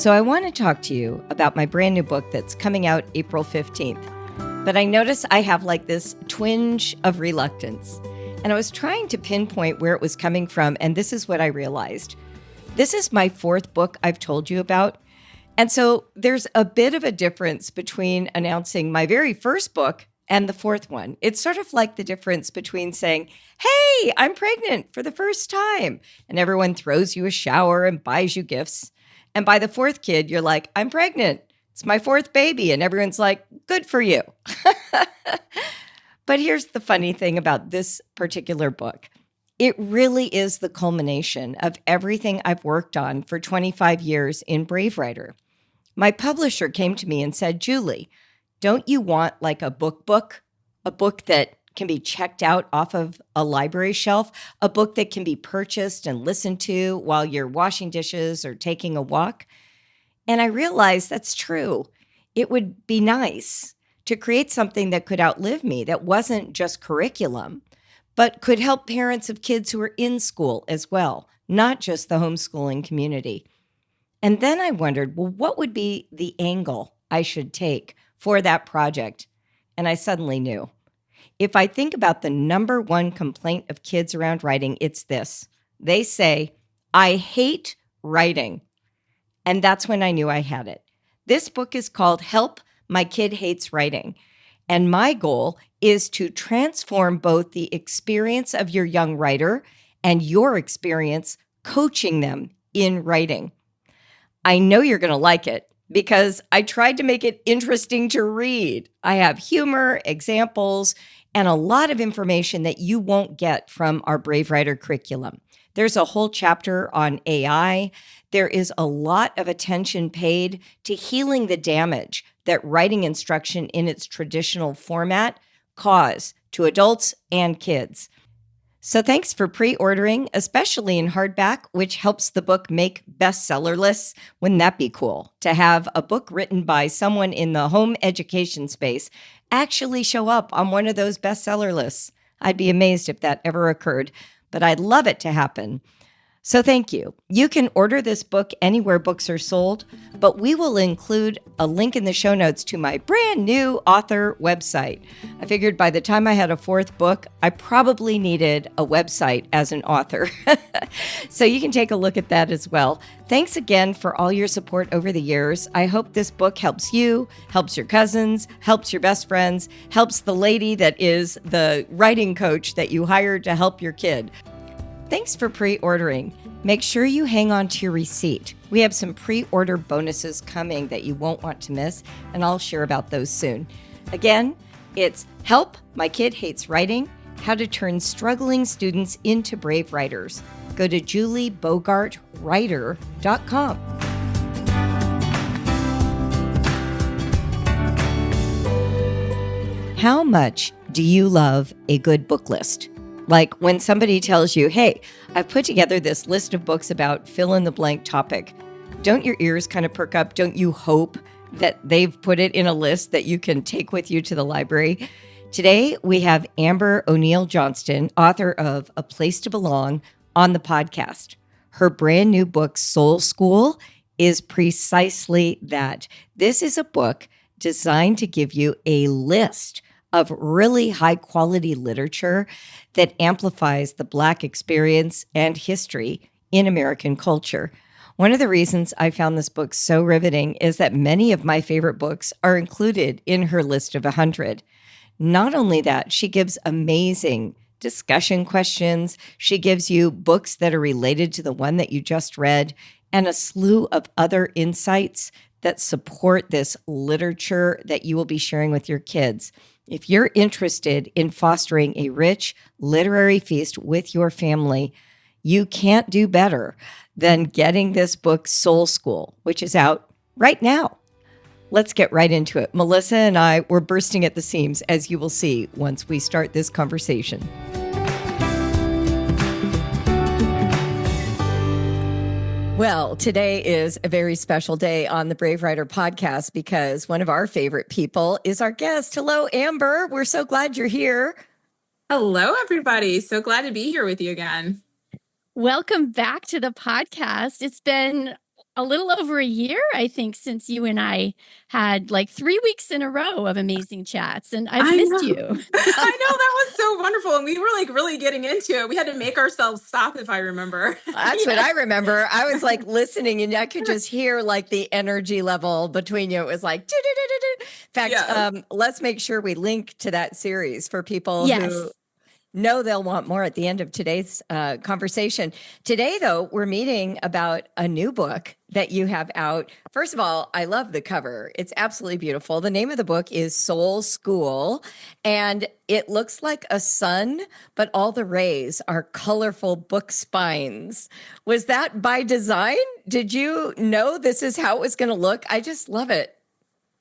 So I want to talk to you about my brand new book that's coming out April 15th. But I notice I have like this twinge of reluctance. And I was trying to pinpoint where it was coming from, and this is what I realized. This is my fourth book I've told you about. And so there's a bit of a difference between announcing my very first book and the fourth one. It's sort of like the difference between saying, hey, I'm pregnant for the first time, and everyone throws you a shower and buys you gifts. And by the fourth kid, you're like, I'm pregnant. It's my fourth baby. And everyone's like, good for you. But here's the funny thing about this particular book. It really is the culmination of everything I've worked on for 25 years in Brave Writer. My publisher came to me and said, Julie, don't you want like a book, a book that can be checked out off of a library shelf, a book that can be purchased and listened to while you're washing dishes or taking a walk? And I realized that's true. It would be nice to create something that could outlive me, that wasn't just curriculum, but could help parents of kids who are in school as well, not just the homeschooling community. And then I wondered, well, what would be the angle I should take for that project? And I suddenly knew. If I think about the number one complaint of kids around writing, it's this. They say, I hate writing. And that's when I knew I had it. This book is called Help, My Kid Hates Writing. And my goal is to transform both the experience of your young writer and your experience coaching them in writing. I know you're going to like it because I tried to make it interesting to read. I have humor, examples, and a lot of information that you won't get from our Brave Writer curriculum. There's a whole chapter on AI. There is a lot of attention paid to healing the damage that writing instruction in its traditional format cause to adults and kids. So thanks for pre-ordering, especially in hardback, which helps the book make bestseller lists. Wouldn't that be cool to have a book written by someone in the home education space actually show up on one of those bestseller lists? I'd be amazed if that ever occurred, but I'd love it to happen. So thank you. You can order this book anywhere books are sold, but we will include a link in the show notes to my brand new author website. I figured by the time I had a fourth book, I probably needed a website as an author. So you can take a look at that as well. Thanks again for all your support over the years. I hope this book helps you, helps your cousins, helps your best friends, helps the lady that is the writing coach that you hired to help your kid. Thanks for pre-ordering. Make sure you hang on to your receipt. We have some pre-order bonuses coming that you won't want to miss, and I'll share about those soon. Again, it's Help, My Kid Hates Writing, How to Turn Struggling Students into Brave Writers. Go to juliebogartwriter.com. How much do you love a good book list? Like when somebody tells you, hey, I've put together this list of books about fill in the blank topic. Don't your ears kind of perk up? Don't you hope that they've put it in a list that you can take with you to the library? Today, we have Amber O'Neal Johnston, author of A Place to Belong, on the podcast. Her brand new book, Soul School, is precisely that. This is a book designed to give you a list of really high-quality literature that amplifies the Black experience and history in American culture. One of the reasons I found this book so riveting is that many of my favorite books are included in her list of 100. Not only that, she gives amazing discussion questions. She gives you books that are related to the one that you just read, and a slew of other insights that support this literature that you will be sharing with your kids. If you're interested in fostering a rich literary feast with your family, you can't do better than getting this book, Soul School, which is out right now. Let's get right into it. Melissa and I were bursting at the seams, as you will see once we start this conversation. Well, today is a very special day on the Brave Writer podcast because one of our favorite people is our guest. Hello, Amber. We're so glad you're here. Hello, everybody. So glad to be here with you again. Welcome back to the podcast. It's been a little over a year, I think, since you and I had like 3 weeks in a row of amazing chats, and I've I missed know. you. I know that was so wonderful. And we were like really getting into it. We had to make ourselves stop, if I remember. That's what I remember. I was like listening and I could just hear like the energy level between you. It was like, in fact, Yeah. let's make sure we link to that series for people who Yes. know they'll want more at the end of today's conversation. Today, though, we're meeting about a new book that you have out. First of all, I love the cover. It's absolutely beautiful. The name of the book is Soul School, and it looks like a sun, but all the rays are colorful book spines. Was that by design? Did you know this is how it was going to look? I just love it.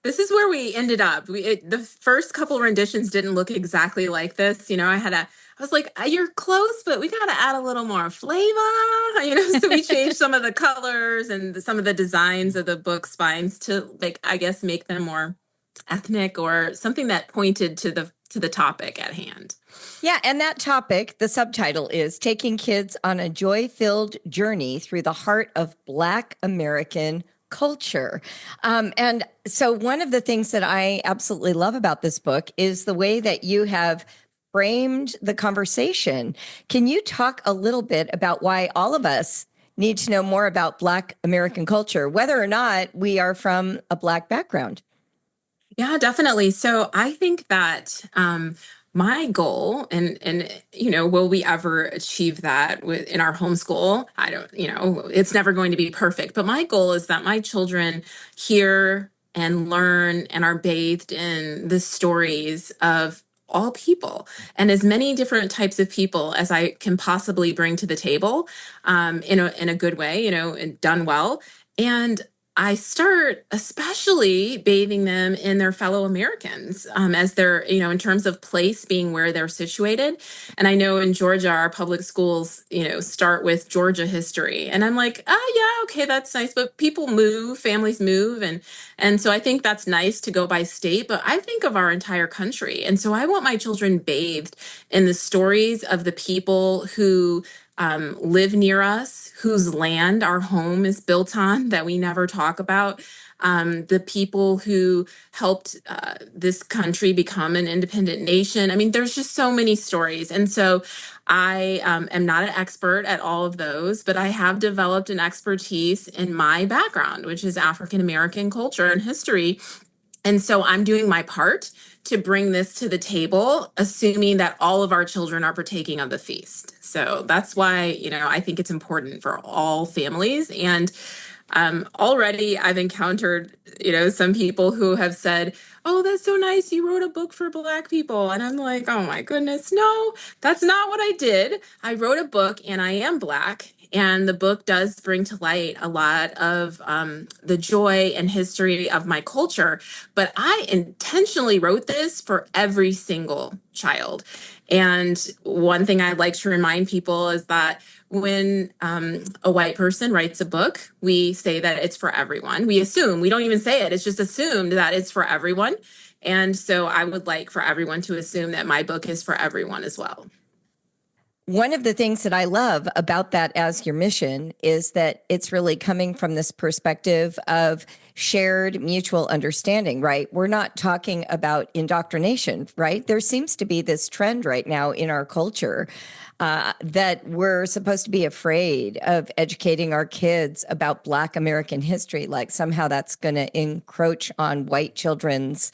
This is where we ended up. The first couple renditions didn't look exactly like this. I was like, you're close, but we got to add a little more flavor, so we changed some of the colors and some of the designs of the book spines to, like, I guess, make them more ethnic or something that pointed to the topic at hand. Yeah, and that topic, the subtitle is Taking Kids on a Joy-Filled Journey Through the Heart of Black American Culture. And so one of the things that I absolutely love about this book is the way that you have framed the conversation. Can you talk a little bit about why all of us need to know more about Black American culture, whether or not we are from a Black background? Yeah, definitely. So I think that my goal, and will we ever achieve that in our homeschool? I don't, it's never going to be perfect. But my goal is that my children hear and learn and are bathed in the stories of all people and as many different types of people as I can possibly bring to the table, in a good way, and done well. And I start especially bathing them in their fellow Americans, as they're, in terms of place being where they're situated. And I know in Georgia, our public schools, start with Georgia history. And I'm like, oh, yeah, okay, that's nice. But people move, families move. And so I think that's nice to go by state. But I think of our entire country. And so I want my children bathed in the stories of the people who live near us, whose land our home is built on that we never talk about, the people who helped this country become an independent nation. I mean, there's just so many stories. And so I am not an expert at all of those, but I have developed an expertise in my background, which is African American culture and history. And so I'm doing my part to bring this to the table, assuming that all of our children are partaking of the feast. So that's why, I think it's important for all families. And already I've encountered, some people who have said, oh, that's so nice. You wrote a book for Black people. And I'm like, oh my goodness, no, that's not what I did. I wrote a book and I am Black. And the book does bring to light a lot of the joy and history of my culture. But I intentionally wrote this for every single child. And one thing I'd like to remind people is that when a white person writes a book, we say that it's for everyone. We assume, we don't even say it, it's just assumed that it's for everyone. And so I would like for everyone to assume that my book is for everyone as well. One of the things that I love about that as your mission is that it's really coming from this perspective of shared mutual understanding, right? We're not talking about indoctrination, right? There seems to be this trend right now in our culture that we're supposed to be afraid of educating our kids about Black American history, like somehow that's going to encroach on white children's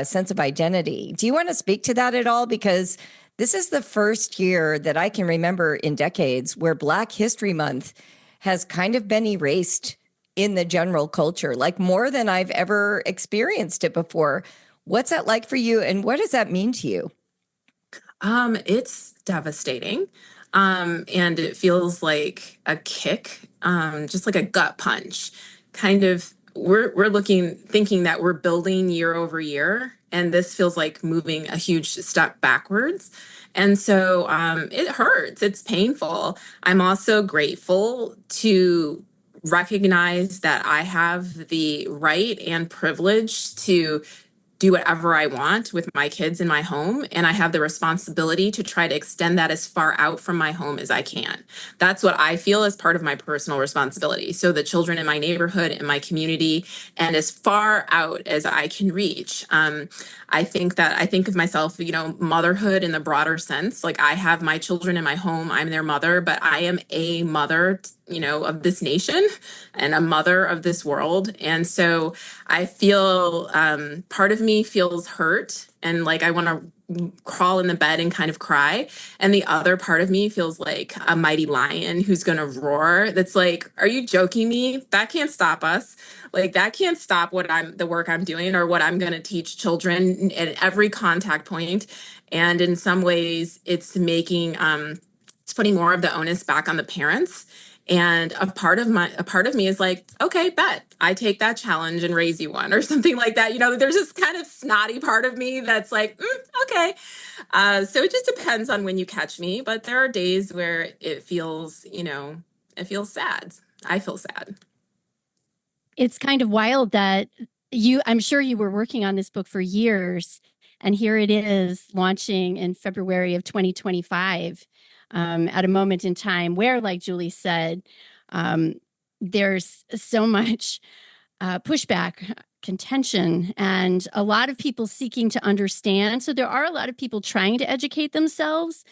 sense of identity. Do you want to speak to that at all? Because this is the first year that I can remember in decades where Black History Month has kind of been erased in the general culture, like more than I've ever experienced it before. What's that like for you, and what does that mean to you? It's devastating. And it feels like a kick, just like a gut punch. Kind of, we're thinking that we're building year over year, and this feels like moving a huge step backwards. And so it hurts. It's painful. I'm also grateful to recognize that I have the right and privilege to do whatever I want with my kids in my home. And I have the responsibility to try to extend that as far out from my home as I can. That's what I feel as part of my personal responsibility. So the children in my neighborhood, in my community, and as far out as I can reach. I think of myself, motherhood in the broader sense. Like, I have my children in my home, I'm their mother, but I am a mother, of this nation and a mother of this world. And so I feel part of me feels hurt and like I want to crawl in the bed and kind of cry. And the other part of me feels like a mighty lion who's going to roar. That's like, are you joking me? That can't stop us. Like, that can't stop the work I'm doing or what I'm going to teach children at every contact point. And in some ways it's it's putting more of the onus back on the parents. And a part of me is like, okay, bet I take that challenge and raise you one or something like that. There's this kind of snotty part of me that's like, okay. So it just depends on when you catch me. But there are days where it feels sad. I feel sad. It's kind of wild that I'm sure you were working on this book for years, and here it is launching in February of 2025, at a moment in time where, like Julie said, there's so much pushback, contention, and a lot of people seeking to understand. So there are a lot of people trying to educate themselves.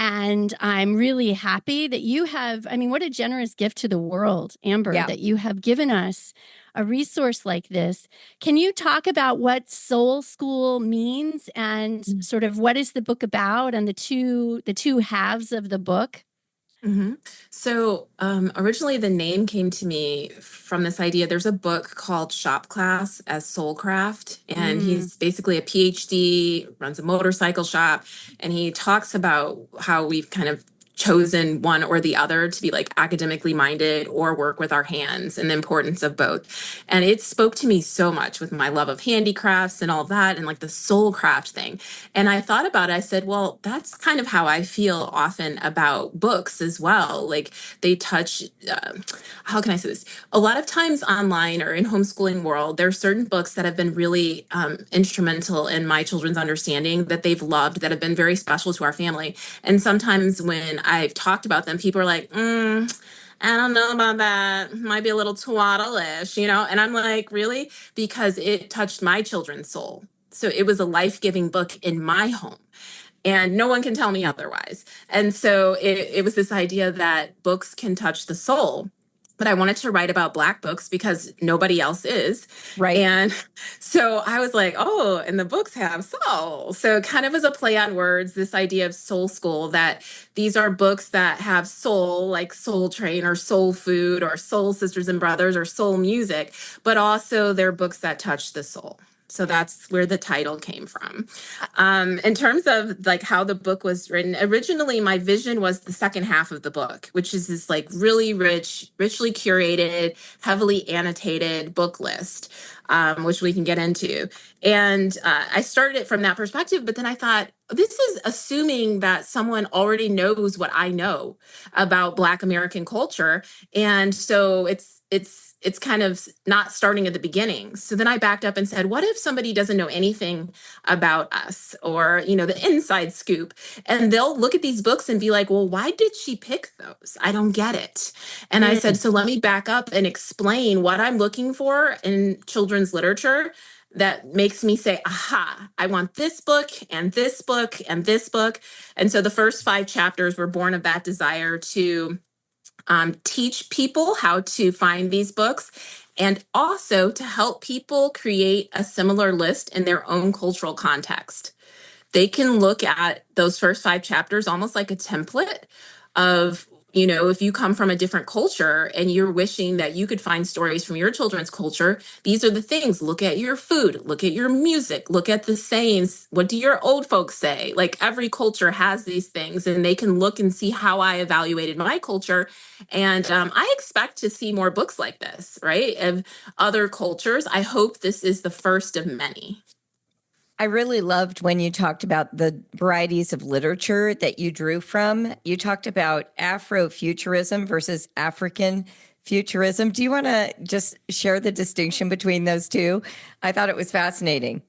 And I'm really happy that you have, what a generous gift to the world, Amber, that you have given us a resource like this. Can you talk about what Soul School means and sort of what is the book about and the two halves of the book? Mm-hmm. So originally the name came to me from this idea. There's a book called Shop Class as Soulcraft, and he's basically a PhD, runs a motorcycle shop, and he talks about how we've kind of chosen one or the other to be like academically minded or work with our hands and the importance of both. And it spoke to me so much with my love of handicrafts and all that and like the soul craft thing. And I thought about it. I said, well, that's kind of how I feel often about books as well. Like, they touch, how can I say this? A lot of times online or in homeschooling world, there are certain books that have been really instrumental in my children's understanding that they've loved, that have been very special to our family. And sometimes when I've talked about them, people are like, I don't know about that. Might be a little twaddle-ish, And I'm like, really? Because it touched my children's soul. So it was a life-giving book in my home. And no one can tell me otherwise. And so it was this idea that books can touch the soul. But I wanted to write about Black books because nobody else is. Right. And so I was like, oh, and the books have soul. So it kind of was a play on words, this idea of Soul School, that these are books that have soul, like Soul Train or Soul Food or Soul Sisters and Brothers or soul music, but also they're books that touch the soul. So that's where the title came from. In terms of like how the book was written, originally my vision was the second half of the book, which is this like really richly curated, heavily annotated book list, which we can get into. And I started it from that perspective, but then I thought, this is assuming that someone already knows what I know about Black American culture. And so it's kind of not starting at the beginning. So then I backed up and said, what if somebody doesn't know anything about us or, the inside scoop? And they'll look at these books and be like, well, why did she pick those? I don't get it. And I said, so let me back up and explain what I'm looking for in children's literature that makes me say, aha, I want this book and this book and this book. And so the first 5 chapters were born of that desire to teach people how to find these books and also to help people create a similar list in their own cultural context. They can look at those first 5 chapters almost like a template of, if you come from a different culture and you're wishing that you could find stories from your children's culture, these are the things. Look at your food, look at your music, look at the sayings. What do your old folks say? Like, every culture has these things, and they can look and see how I evaluated my culture. And I expect to see more books like this, right? Of other cultures. I hope this is the first of many. I really loved when you talked about the varieties of literature that you drew from. You talked about Afrofuturism versus African futurism. Do you want to just share the distinction between those two? I thought it was fascinating.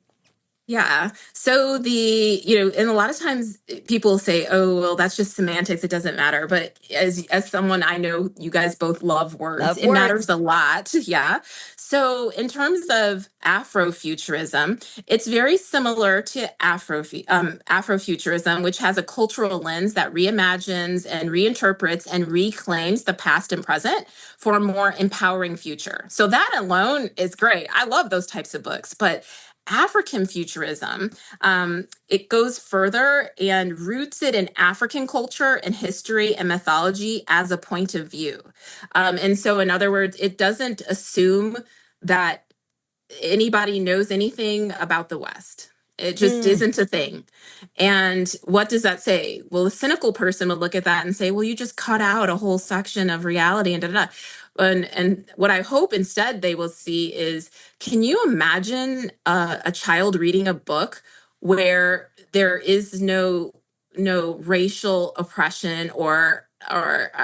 Yeah. So and a lot of times people say, "Oh, well, that's just semantics. It doesn't matter." But as someone I know, you guys both love words. Love It matters words. a lot. Yeah. So in terms of Afrofuturism, it's very similar to Afrofuturism, which has a cultural lens that reimagines and reinterprets and reclaims the past and present for a more empowering future. So that alone is great. I love those types of books, but African futurism, it goes further and roots it in African culture and history and mythology as a point of view. And so, in other words, it doesn't assume that anybody knows anything about the West. It just Mm. isn't a thing. And what does that say? Well, a cynical person would look at that and say, well, you just cut out a whole section of reality and da da da. And what I hope instead they will see is, can you imagine a child reading a book where there is no racial oppression or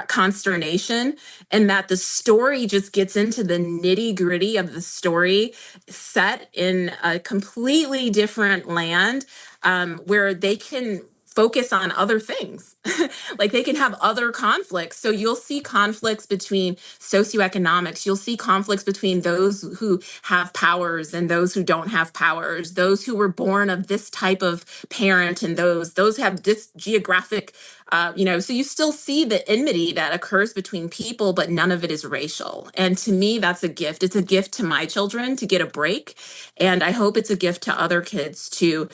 consternation, and that the story just gets into the nitty gritty of the story set in a completely different land, where they can focus on other things. Like they can have other conflicts. So you'll see conflicts between socioeconomics. You'll see conflicts between those who have powers and those who don't have powers, those who were born of this type of parent and those have this geographic, so you still see the enmity that occurs between people, but none of it is racial. And to me, that's a gift. It's a gift to my children to get a break. And I hope it's a gift to other kids to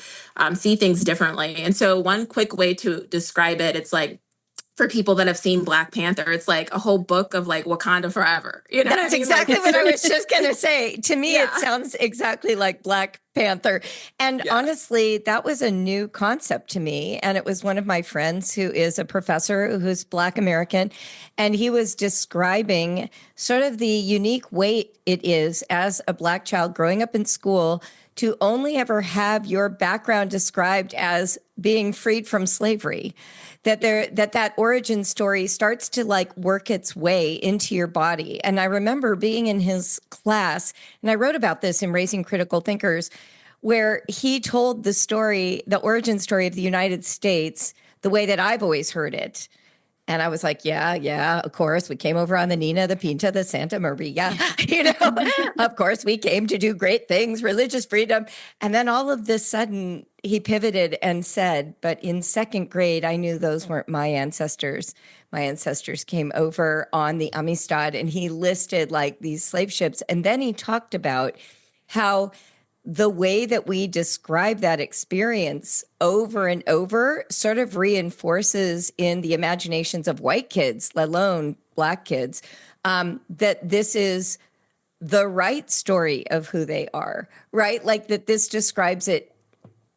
see things differently. And so one quick way to describe it, it's like, for people that have seen Black Panther, it's like a whole book of like Wakanda forever. You know what I That's mean? exactly Like, what I was just going to say. To me, it Yeah. sounds exactly like Black Panther. And Yeah. honestly, that was a new concept to me. And it was one of my friends who is a professor who's Black American. And he was describing sort of the unique way it is as a Black child growing up in school to only ever have your background described as being freed from slavery, that origin story starts to like work its way into your body. And I remember being in his class, and I wrote about this in Raising Critical Thinkers, where he told the story, the origin story of the United States, the way that I've always heard it. And I was like, yeah, of course. We came over on the Nina, the Pinta, the Santa Maria. Of course, we came to do great things, religious freedom. And then all of this sudden, he pivoted and said, but in second grade, I knew those weren't my ancestors. My ancestors came over on the Amistad, and he listed like these slave ships. And then he talked about how the way that we describe that experience over and over sort of reinforces in the imaginations of white kids, let alone Black kids, that this is the right story of who they are, right? Like that this describes it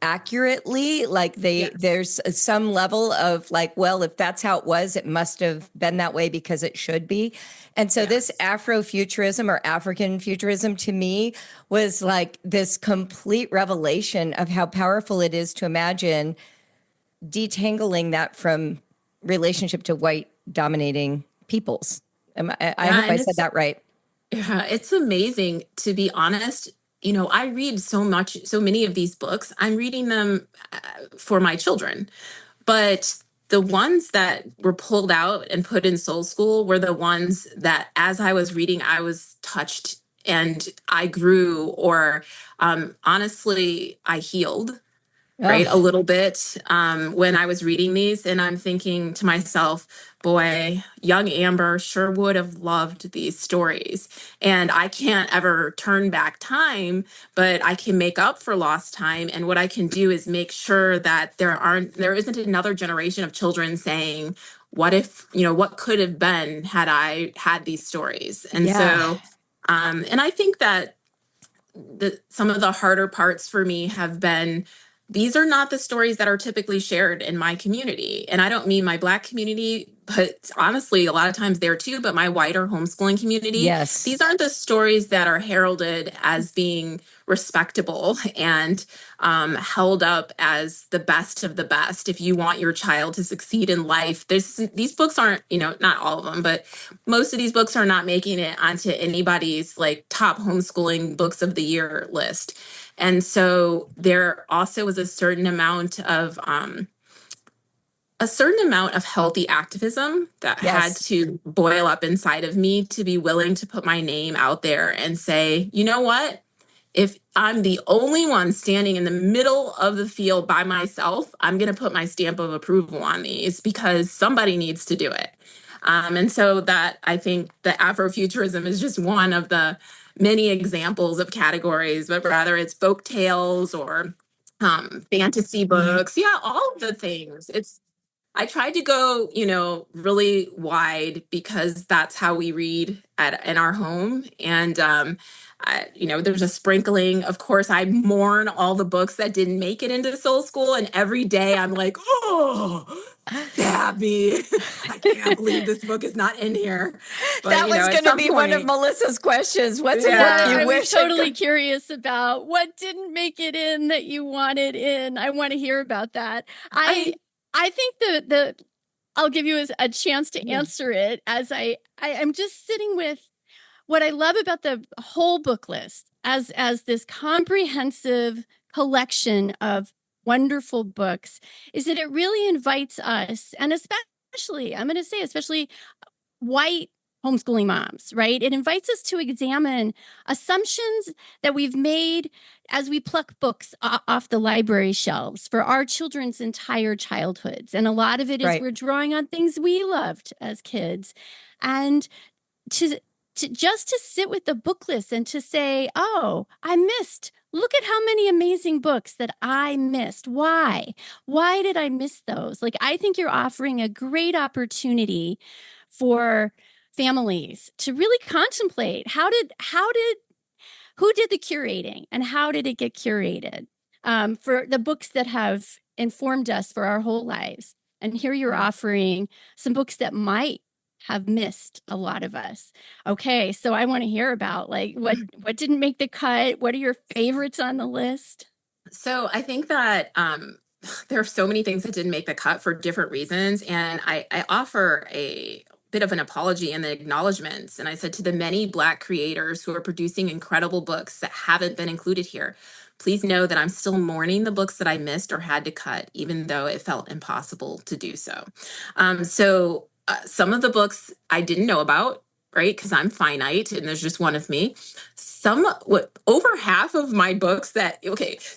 accurately, like Yes. there's some level of like, well, if that's how it was, it must have been that way because it should be. And so this Afrofuturism or African futurism to me was like this complete revelation of how powerful it is to imagine detangling that from relationship to white dominating peoples. I hope I said that right. Yeah, it's amazing, to be honest. I read so many of these books. I'm reading them for my children, but the ones that were pulled out and put in Soul School were the ones that, as I was reading, I was touched and I grew, or honestly, I healed. Right, a Oh, little bit, when I was reading these, and I'm thinking to myself, boy, young Amber sure would have loved these stories. And I can't ever turn back time, but I can make up for lost time. And what I can do is make sure that there isn't another generation of children saying, what if, what could have been had I had these stories? And yeah. so, and I think that some of the harder parts for me have been, these are not the stories that are typically shared in my community. And I don't mean my Black community, but honestly, a lot of times there too, but my wider homeschooling community. Yes. These aren't the stories that are heralded as being respectable and held up as the best of the best. If you want your child to succeed in life, these books aren't, not all of them, but most of these books are not making it onto anybody's like top homeschooling books of the year list. And so there also was a certain amount of healthy activism that had to boil up inside of me to be willing to put my name out there and say, you know what? If I'm the only one standing in the middle of the field by myself, I'm going to put my stamp of approval on these because somebody needs to do it. And so that I think the Afrofuturism is just one of the many examples of categories, but rather it's folk tales or fantasy books. Yeah, all of the things. I tried to go, really wide because that's how we read in our home. And, there's a sprinkling. Of course, I mourn all the books that didn't make it into Soul School. And every day I'm like, oh, Gabby, I can't believe this book is not in here. But, that was going to be one of Melissa's questions. What's a book you wish? I'm totally curious about what didn't make it in that you wanted in. I want to hear about that. I think I'll give you a chance to answer it as I'm just sitting with what I love about the whole book list as this comprehensive collection of wonderful books is that it really invites us, and especially white homeschooling moms, right? It invites us to examine assumptions that we've made as we pluck books off the library shelves for our children's entire childhoods. And a lot of it is we're drawing on things we loved as kids. And to sit with the book list and to say, oh, look at how many amazing books that I missed. Why did I miss those? Like, I think you're offering a great opportunity for families to really contemplate who did the curating and how did it get curated for the books that have informed us for our whole lives. And here you're offering some books that might have missed a lot of us. Okay, so I want to hear about what didn't make the cut. What are your favorites on the list? So I think that there are so many things that didn't make the cut for different reasons. And I offer a bit of an apology in the acknowledgments. And I said to the many Black creators who are producing incredible books that haven't been included here, please know that I'm still mourning the books that I missed or had to cut, even though it felt impossible to do so. Some of the books I didn't know about, right? Because I'm finite and there's just one of me. Over half of my books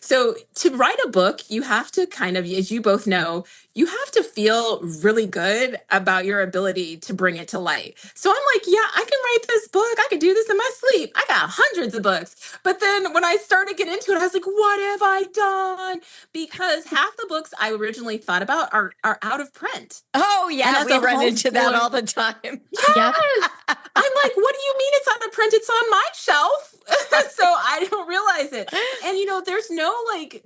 so to write a book, you have to kind of, as you both know, you have to feel really good about your ability to bring it to light. So I'm like, yeah, I can write this book. I can do this in my sleep. I got hundreds of books. But then when I started getting into it, I was like, what have I done? Because half the books I originally thought about are out of print. Oh, yeah, we run into that all the time. Yes. Yep. I'm like, what do you mean it's out of print? It's on my shelf. So I don't realize it. And, there's no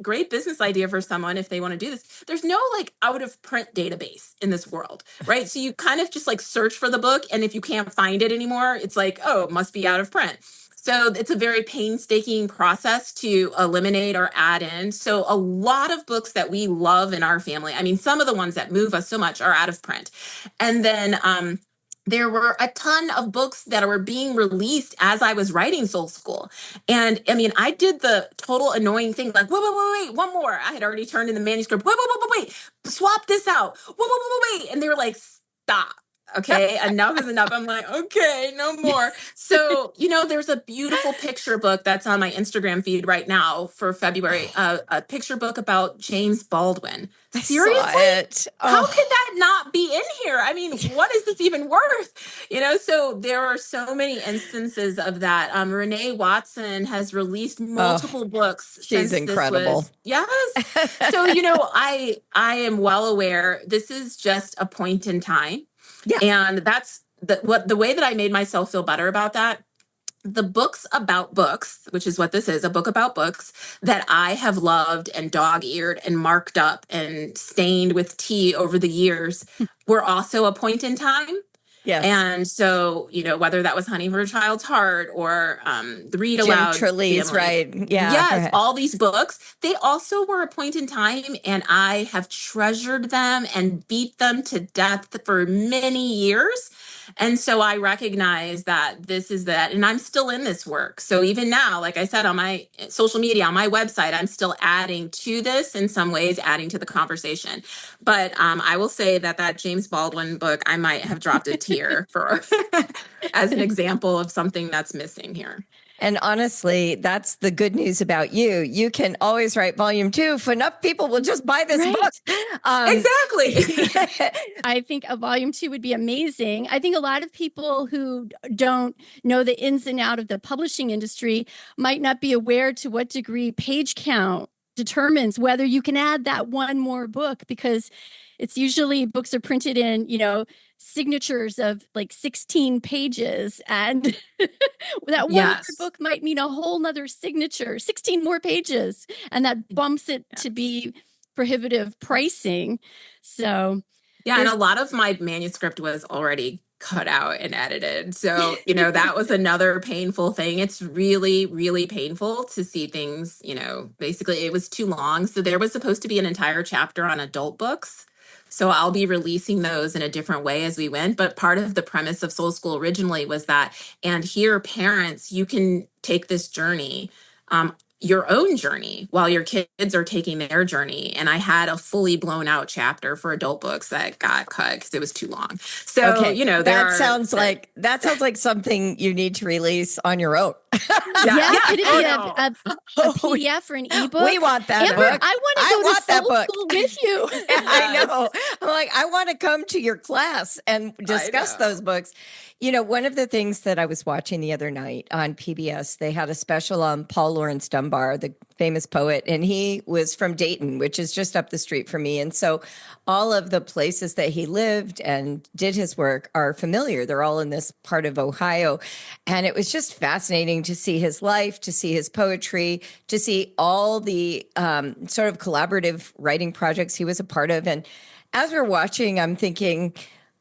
great business idea for someone if they want to do this. There's no out of print database in this world, right? So you kind of just search for the book. And if you can't find it anymore, it's it must be out of print. So it's a very painstaking process to eliminate or add in. So a lot of books that we love in our family, I mean, some of the ones that move us so much are out of print. And then, there were a ton of books that were being released as I was writing Soul School. And I mean, I did the total annoying thing, wait, one more. I had already turned in the manuscript. Wait, swap this out. Wait. And they were like, stop. Okay, enough is enough. I'm like, okay, no more. So, there's a beautiful picture book that's on my Instagram feed right now for February, a picture book about James Baldwin. Seriously? How could that not be in here? I mean, what is this even worth? So there are so many instances of that. Renee Watson has released multiple books. She's incredible. Yes. So, I am well aware this is just a point in time. Yeah. And that's the way that I made myself feel better about that. The books about books, which is what this is, a book about books that I have loved and dog-eared and marked up and stained with tea over the years, were also a point in time. Yes. And so, whether that was Honey for a Child's Heart or the Read Aloud. Jim Trelease, right? Yeah. Yes, all these books, they also were a point in time, and I have treasured them and beat them to death for many years. And so I recognize that this is that, and I'm still in this work. So even now, like I said, on my social media, on my website, I'm still adding to this in some ways, adding to the conversation. But I will say that that James Baldwin book, I might have dropped a tear for as an example of something that's missing here. And honestly, that's the good news about you. You can always write volume 2 if enough people will just buy this Right. book. Exactly. I think a volume 2 would be amazing. I think a lot of people who don't know the ins and out of the publishing industry might not be aware to what degree page count determines whether you can add that one more book, because it's usually books are printed in, signatures of like 16 pages, and that one more book might mean a whole nother signature, 16 more pages, and that bumps it to be prohibitive pricing. So yeah, and a lot of my manuscript was already cut out and edited. So, that was another painful thing. It's really, really painful to see things, basically it was too long. So there was supposed to be an entire chapter on adult books. So I'll be releasing those in a different way as we went. But part of the premise of Soul School originally was that, and here, parents, you can take this journey, your own journey, while your kids are taking their journey. And I had a fully blown out chapter for adult books that got cut because it was too long. So, okay, that sounds like something you need to release on your own. Yeah. Could it be a PDF or an ebook? We want that Amber, book. I want to go to Soul School with you. I know. I'm like, I want to come to your class and discuss those books. One of the things that I was watching the other night on PBS, they had a special on Paul Laurence Dunbar, the famous poet, and he was from Dayton, which is just up the street from me. And so all of the places that he lived and did his work are familiar. They're all in this part of Ohio. And it was just fascinating to see his life, to see his poetry, to see all the sort of collaborative writing projects he was a part of. And as we're watching, I'm thinking,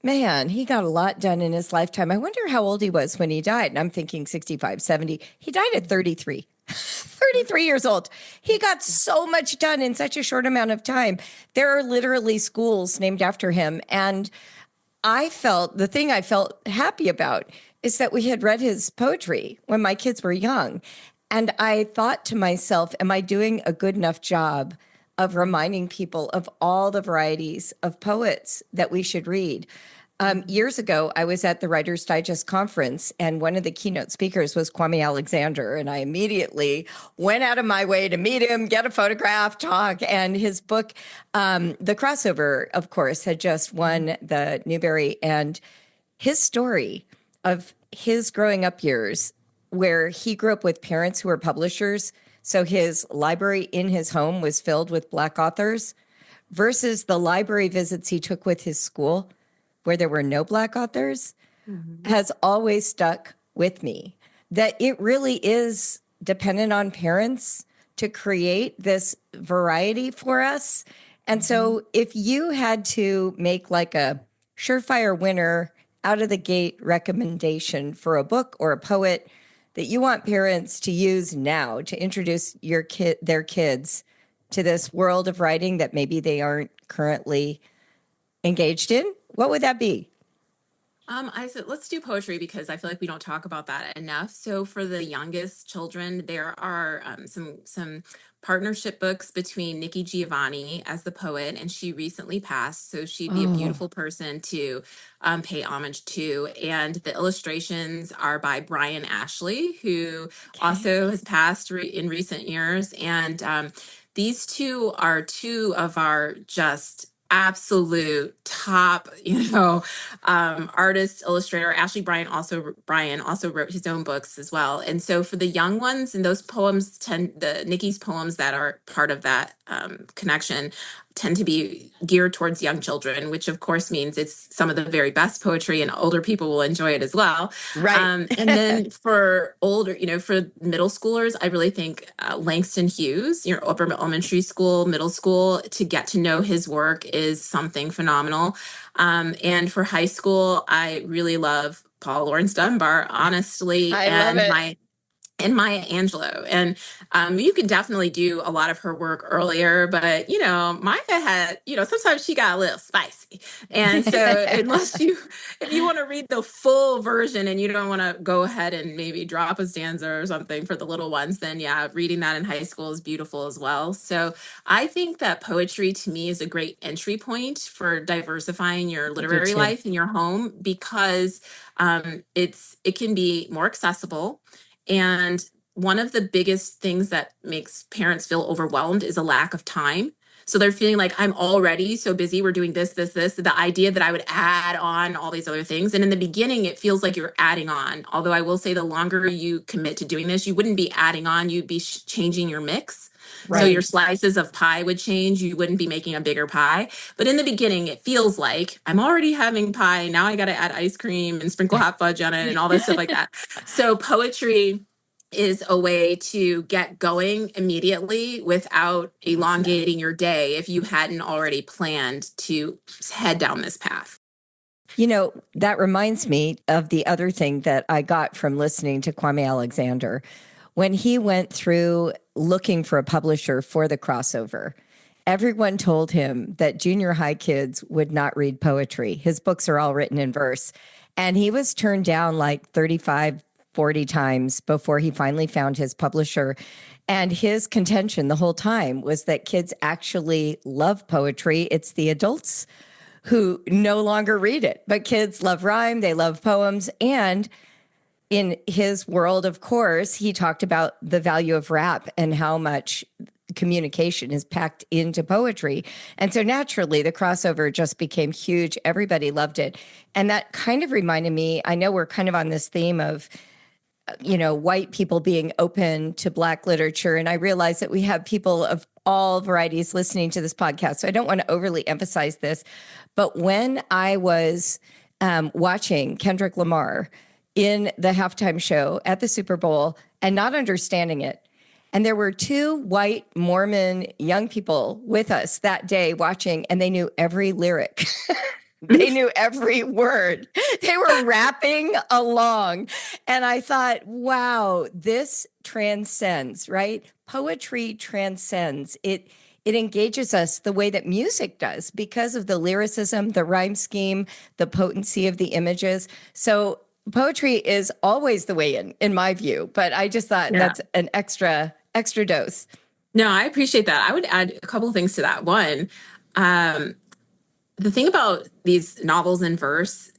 man, he got a lot done in his lifetime. I wonder how old he was when he died. And I'm thinking 65, 70. He died at 33. 33 years old. He got so much done in such a short amount of time. There are literally schools named after him. And the thing I felt happy about is that we had read his poetry when my kids were young. And I thought to myself, am I doing a good enough job of reminding people of all the varieties of poets that we should read? Years ago, I was at the Writer's Digest conference, and one of the keynote speakers was Kwame Alexander. And I immediately went out of my way to meet him, get a photograph, talk. And his book, The Crossover, of course, had just won the Newbery. And his story of his growing up years, where he grew up with parents who were publishers, so his library in his home was filled with Black authors, versus the library visits he took with his school, where there were no Black authors, has always stuck with me. That it really is dependent on parents to create this variety for us. And so if you had to make like a surefire winner out of the gate recommendation for a book or a poet that you want parents to use now to introduce their kids to this world of writing that maybe they aren't currently engaged in, what would that be? I said, let's do poetry because I feel like we don't talk about that enough. So for the youngest children, there are some partnership books between Nikki Giovanni as the poet, and she recently passed. So she'd be a beautiful person to pay homage to. And the illustrations are by Brian Ashley, who also has passed in recent years. And these two are two of our just absolute top, artist, illustrator. Ashley Brian also wrote his own books as well. And so for the young ones, and those poems Nikki's poems that are part of that connection tend to be geared towards young children, which of course means it's some of the very best poetry, and older people will enjoy it as well. Right. And then for older, for middle schoolers, I really think Langston Hughes, your upper elementary school, middle school, to get to know his work is something phenomenal. And for high school, I really love Paul Laurence Dunbar, honestly. I love it. and Maya Angelou. And you can definitely do a lot of her work earlier, but Maya had, sometimes she got a little spicy. And so if you want to read the full version and you don't want to go ahead and maybe drop a stanza or something for the little ones, then yeah, reading that in high school is beautiful as well. So I think that poetry to me is a great entry point for diversifying your literary life in your home, because it can be more accessible. And one of the biggest things that makes parents feel overwhelmed is a lack of time. So they're feeling like, I'm already so busy. We're doing this, this, this. The idea that I would add on all these other things. And in the beginning, it feels like you're adding on. Although I will say the longer you commit to doing this, you wouldn't be adding on, you'd be changing your mix. Right. So your slices of pie would change. You wouldn't be making a bigger pie. But in the beginning, it feels like I'm already having pie. Now I got to add ice cream and sprinkle hot fudge on it and all this stuff like that. So poetry is a way to get going immediately without elongating your day if you hadn't already planned to head down this path. That reminds me of the other thing that I got from listening to Kwame Alexander. When he went through looking for a publisher for the crossover, everyone told him that junior high kids would not read poetry. His books are all written in verse. And he was turned down like 35, 40 times before he finally found his publisher. And his contention the whole time was that kids actually love poetry. It's the adults who no longer read it, but kids love rhyme, they love poems. And in his world, of course, he talked about the value of rap and how much communication is packed into poetry. And so naturally, the crossover just became huge. Everybody loved it. And that kind of reminded me, I know we're kind of on this theme of white people being open to Black literature. And I realize that we have people of all varieties listening to this podcast. So I don't want to overly emphasize this. But when I was watching Kendrick Lamar in the halftime show at the Super Bowl and not understanding it, and there were two white Mormon young people with us that day watching, and they knew every lyric. They knew every word. They were rapping along. And I thought, wow, this transcends, right? Poetry transcends. It engages us the way that music does because of the lyricism, the rhyme scheme, the potency of the images. So poetry is always the way in my view. But I just thought that's an extra dose. No, I appreciate that. I would add a couple of things to that. One, the thing about these novels in verse,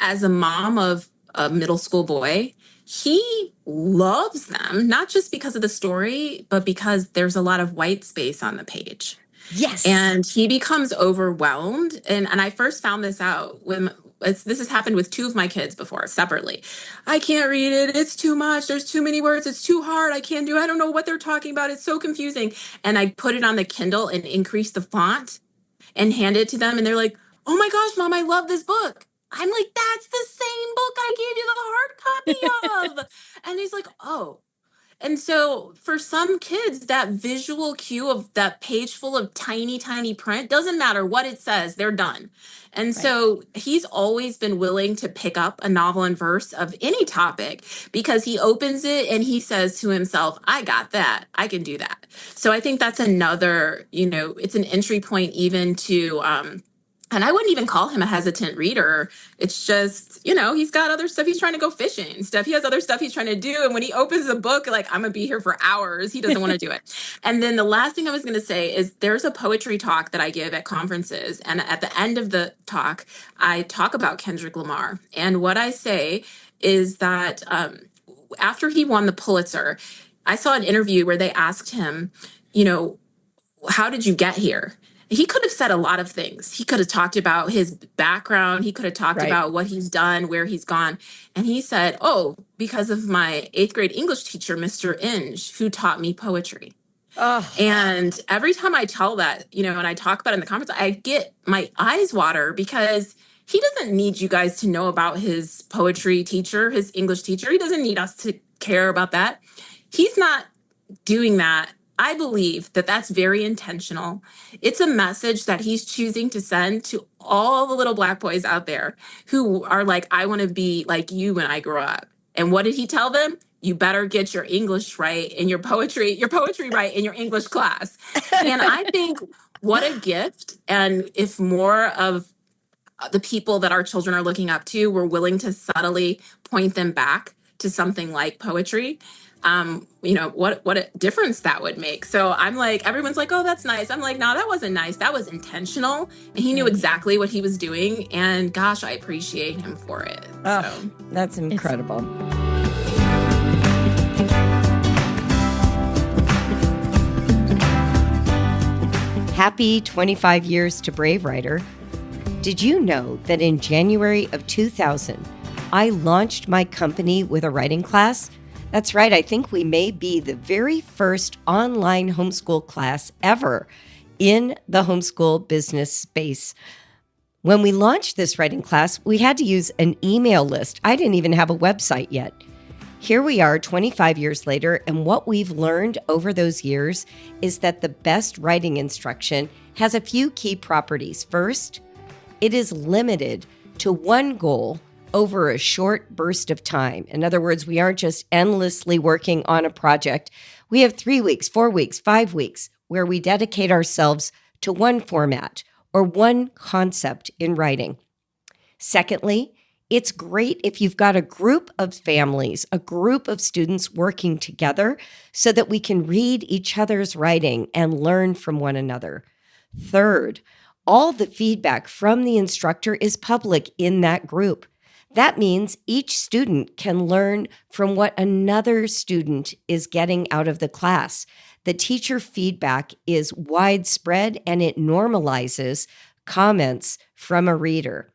as a mom of a middle school boy, he loves them, not just because of the story, but because there's a lot of white space on the page. Yes. And he becomes overwhelmed. And I first found this out when this has happened with two of my kids before separately. I can't read it. It's too much. There's too many words. It's too hard. I don't know what they're talking about. It's so confusing. And I put it on the Kindle and increased the font and hand it to them. And they're like, oh my gosh, Mom, I love this book. I'm like, that's the same book I gave you the hard copy of. And he's like, oh. And so for some kids, that visual cue of that page full of tiny, tiny print, doesn't matter what it says, they're done. And so he's always been willing to pick up a novel in verse of any topic because he opens it and he says to himself, I got that. I can do that. So I think that's another, it's an entry point even to, and I wouldn't even call him a hesitant reader. It's just, he's got other stuff. He's trying to go fishing stuff. He has other stuff he's trying to do. And when he opens a book, like, I'm going to be here for hours. He doesn't want to do it. And then the last thing I was going to say is there's a poetry talk that I give at conferences. And at the end of the talk, I talk about Kendrick Lamar. And what I say is that after he won the Pulitzer, I saw an interview where they asked him, how did you get here? He could have said a lot of things. He could have talked about his background. He could have talked about what he's done, where he's gone. And he said, because of my 8th grade English teacher, Mr. Inge, who taught me poetry. Oh. And every time I tell that, and I talk about it in the conference, I get my eyes water because he doesn't need you guys to know about his poetry teacher, his English teacher. He doesn't need us to care about that. He's not doing that. I believe that that's very intentional. It's a message that he's choosing to send to all the little Black boys out there who are like, I want to be like you when I grow up. And what did he tell them? you better get your English right and your poetry right in your English class. And I think what a gift. And if more of the people that our children are looking up to were willing to subtly point them back to something like poetry, what a difference that would make. So I'm like, everyone's like, oh, that's nice. I'm like, no, that wasn't nice. That was intentional. And he knew exactly what he was doing. And gosh, I appreciate him for it. Oh, that's incredible. Happy 25 years to Brave Writer. Did you know that in January of 2000, I launched my company with a writing class? That's right, I think we may be the very first online homeschool class ever in the homeschool business space. When we launched this writing class, we had to use an email list. I didn't even have a website yet. Here we are 25 years later, and what we've learned over those years is that the best writing instruction has a few key properties. First, it is limited to one goal over a short burst of time. In other words, we aren't just endlessly working on a project. We have 3 weeks, 4 weeks, 5 weeks where we dedicate ourselves to one format or one concept in writing. Secondly, it's great if you've got a group of families, a group of students working together so that we can read each other's writing and learn from one another. Third, all the feedback from the instructor is public in that group. That means each student can learn from what another student is getting out of the class. The teacher feedback is widespread and it normalizes comments from a reader.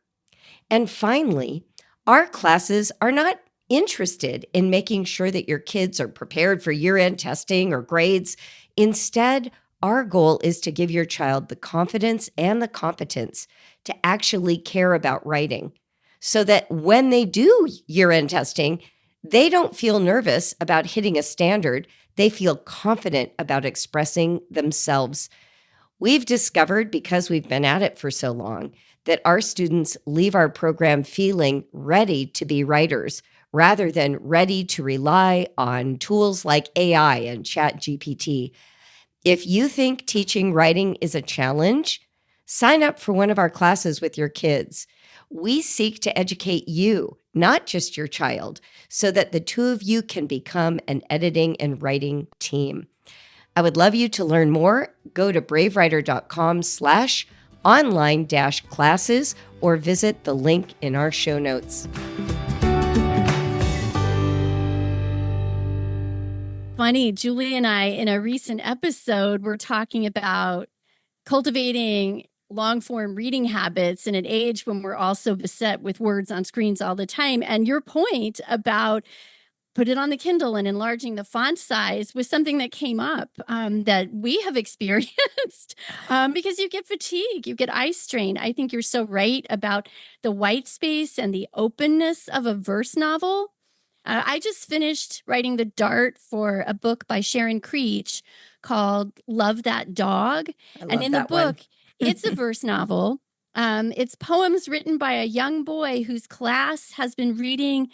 And finally, our classes are not interested in making sure that your kids are prepared for year-end testing or grades. Instead, our goal is to give your child the confidence and the competence to actually care about writing so that when they do year-end testing, they don't feel nervous about hitting a standard. They feel confident about expressing themselves. We've discovered, because we've been at it for so long, that our students leave our program feeling ready to be writers rather than ready to rely on tools like AI and ChatGPT. If you think teaching writing is a challenge, sign up for one of our classes with your kids. We seek to educate you, not just your child, so that the two of you can become an editing and writing team. I would love you to learn more. Go to bravewriter.com/online-classes or visit the link in our show notes. Funny, Julie and I, in a recent episode, were talking about cultivating long-form reading habits in an age when we're also beset with words on screens all the time. And your point about put it on the Kindle and enlarging the font size was something that came up that we have experienced because you get fatigue, you get eye strain. I think you're so right about the white space and the openness of a verse novel. I just finished writing the Dart for a book by Sharon Creech called Love That Dog. And in the book, it's a verse novel. It's poems written by a young boy whose class has been reading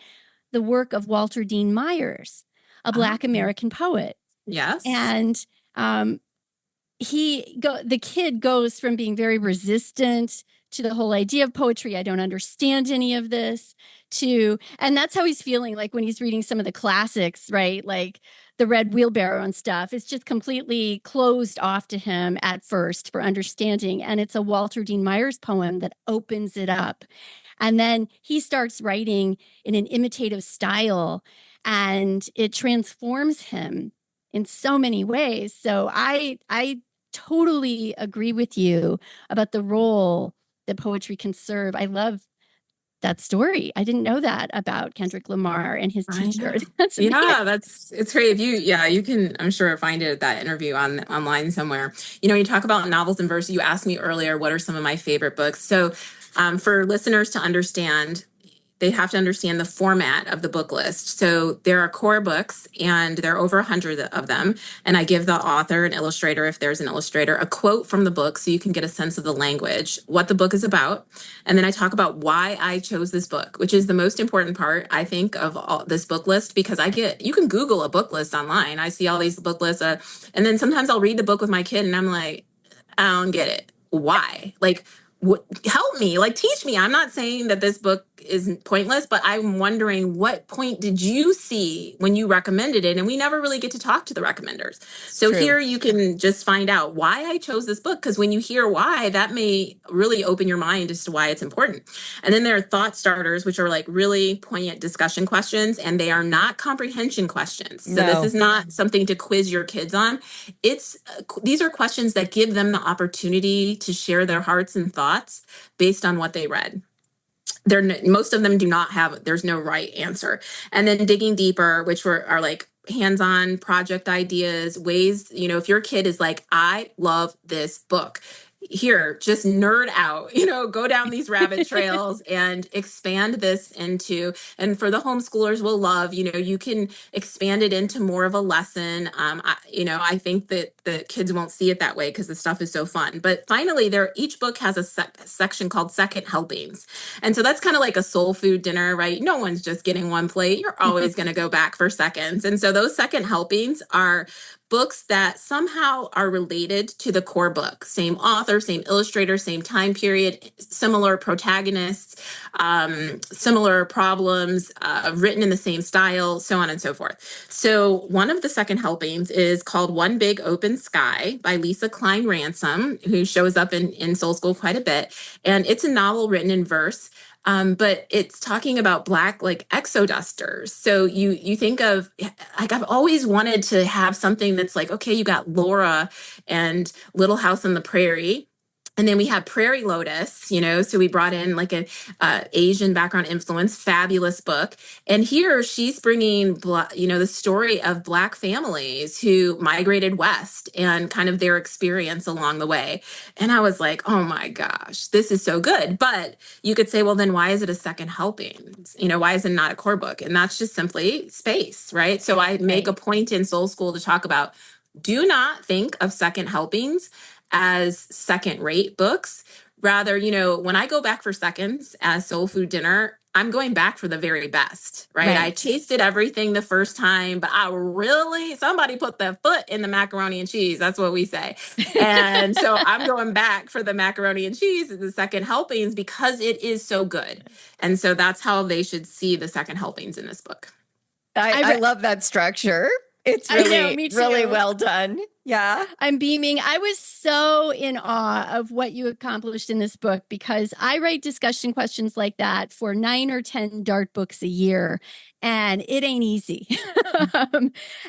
the work of Walter Dean Myers, a Black American poet. Yes. And the kid goes from being very resistant to the whole idea of poetry. I don't understand any of this and that's how he's feeling like when he's reading some of the classics, right? Like the Red Wheelbarrow and stuff. It's just completely closed off to him at first for understanding. And it's a Walter Dean Myers poem that opens it up. And then he starts writing in an imitative style and it transforms him in so many ways. So I totally agree with you about the role that poetry can serve. I love that story. I didn't know that about Kendrick Lamar and his teacher. It's great. You can, I'm sure, find it, that interview online somewhere. When you talk about novels and verse, you asked me earlier, what are some of my favorite books? So for listeners to understand, they have to understand the format of the book list. So there are core books, and there are over 100 of them. And I give the author, an illustrator, if there's an illustrator, a quote from the book so you can get a sense of the language, what the book is about. And then I talk about why I chose this book, which is the most important part, I think, of all this book list, because you can Google a book list online. I see all these book lists. And then sometimes I'll read the book with my kid and I'm like, I don't get it. Why? Like, help me, like teach me. I'm not saying that this book is pointless, but I'm wondering, what point did you see when you recommended it? And we never really get to talk to the recommenders. So here you can just find out why I chose this book, because when you hear why, that may really open your mind as to why it's important. And then there are thought starters, which are like really poignant discussion questions, and they are not comprehension questions. So this is not something to quiz your kids on. These are questions that give them the opportunity to share their hearts and thoughts based on what they read. Most of them do not have, there's no right answer. And then digging deeper, which are like hands-on project ideas, ways, if your kid is like, I love this book, here, just nerd out, go down these rabbit trails and expand this into, and for the homeschoolers will love, you can expand it into more of a lesson. I think that the kids won't see it that way because the stuff is so fun. But finally, each book has a section called second helpings. And so that's kind of like a soul food dinner, right? No one's just getting one plate. You're always going to go back for seconds. And so those second helpings are books that somehow are related to the core book. Same author, same illustrator, same time period, similar protagonists, similar problems, written in the same style, so on and so forth. So one of the second helpings is called One Big Open Sky by Lisa Klein Ransom, who shows up in Soul School quite a bit. And it's a novel written in verse. But it's talking about Black like exodusters. So you think of, like, I've always wanted to have something that's like, okay, you got Laura and Little House on the Prairie. And then we have Prairie Lotus, so we brought in like a Asian background influence, fabulous book. And here she's bringing, the story of Black families who migrated west and kind of their experience along the way. And I was like, oh my gosh, this is so good. But you could say, well, then why is it a second helping? Why is it not a core book? And that's just simply space, right? So I make a point in Soul School to talk about, do not think of second helpings as second-rate books. Rather, when I go back for seconds as Soul Food Dinner, I'm going back for the very best, right? I tasted everything the first time, but somebody put their foot in the macaroni and cheese. That's what we say. And so I'm going back for the macaroni and cheese, the second helpings, because it is so good. And so that's how they should see the second helpings in this book. I love that structure. It's really, really well done. Yeah. I'm beaming. I was so in awe of what you accomplished in this book, because I write discussion questions like that for 9 or 10 Dart books a year, and it ain't easy.